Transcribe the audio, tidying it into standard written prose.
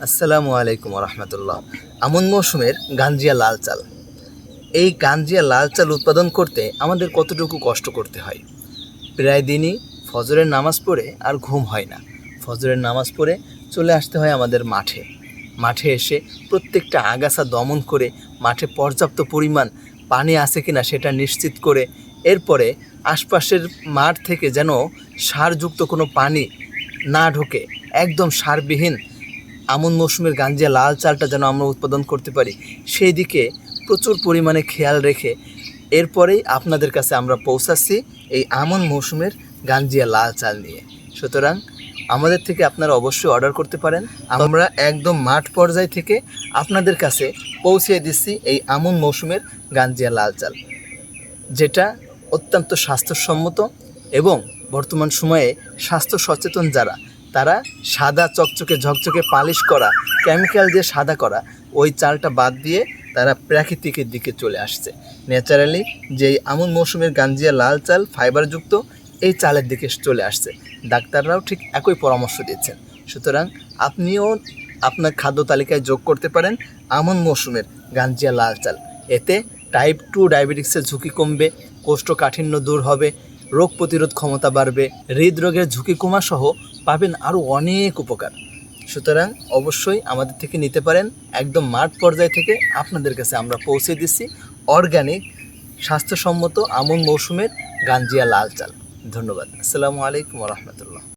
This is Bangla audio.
আসসালামু আলাইকুম রহমতুল্লাহ। আমন মৌসুমের গাঞ্জিয়া লাল চাল। এই গাঞ্জিয়া লাল চাল উৎপাদন করতে আমাদের কতটুকু কষ্ট করতে হয়। প্রায় দিনই ফজরের নামাজ পড়ে আর ঘুম হয় না। ফজরের নামাজ পড়ে চলে আসতে হয় আমাদের মাঠে। মাঠে এসে প্রত্যেকটা আগাছা দমন করে মাঠে পর্যাপ্ত পরিমাণ পানি আছে কিনা সেটা নিশ্চিত করে এরপরে আশপাশের মাঠ থেকে যেন সারযুক্ত কোনো পানি না ঢোকে, একদম সারবিহীন আমন মৌসুমের গাঞ্জিয়া লাল চালটা যেন আমরা উৎপাদন করতে পারি, সেই দিকে প্রচুর পরিমাণে খেয়াল রেখে এরপরেই আপনাদের কাছে আমরা পৌঁছাচ্ছি এই আমন মৌসুমের গাঞ্জিয়া লাল চাল নিয়ে। সুতরাং আমাদের থেকে আপনারা অবশ্যই অর্ডার করতে পারেন। আমরা একদম মাঠ পর্যায় থেকে আপনাদের কাছে পৌঁছে দিচ্ছি এই আমন মৌসুমের গাঞ্জিয়া লাল চাল, যেটা অত্যন্ত স্বাস্থ্যসম্মত এবং বর্তমান সময়ে স্বাস্থ্য সচেতন যারা, তারা সাদা চকচকে ঝকঝকে পালিশ করা, কেমিক্যাল দিয়ে সাদা করা ওই চালটা বাদ দিয়ে তারা প্রাকৃতিকের দিকে চলে আসছে। ন্যাচারালি যেই আমন মৌসুমের গাঞ্জিয়া লাল চাল ফাইবারযুক্ত এই চালের দিকে চলে আসছে। ডাক্তাররাও ঠিক একই পরামর্শ দিচ্ছেন। সুতরাং আপনিও আপনার খাদ্য তালিকায় যোগ করতে পারেন আমন মৌসুমের গাঞ্জিয়া লাল চাল। এতে টাইপ 2 ডায়াবেটিক্সের ঝুঁকি কমবে, কোষ্ঠকাঠিন্য দূর হবে, রোগ প্রতিরোধ ক্ষমতা বাড়বে, হৃদরোগের ঝুঁকি কমাসহ পাবেন আরও অনেক উপকার। সুতরাং অবশ্যই আমাদের থেকে নিতে পারেন। একদম মাঠ পর্যায় থেকে আপনাদের কাছে আমরা পৌঁছে দিচ্ছি অর্গানিক স্বাস্থ্যসম্মত আমন মৌসুমের গাঞ্জিয়া লাল চাল। ধন্যবাদ। আসসালামু আলাইকুম রহমতুল্লাহ।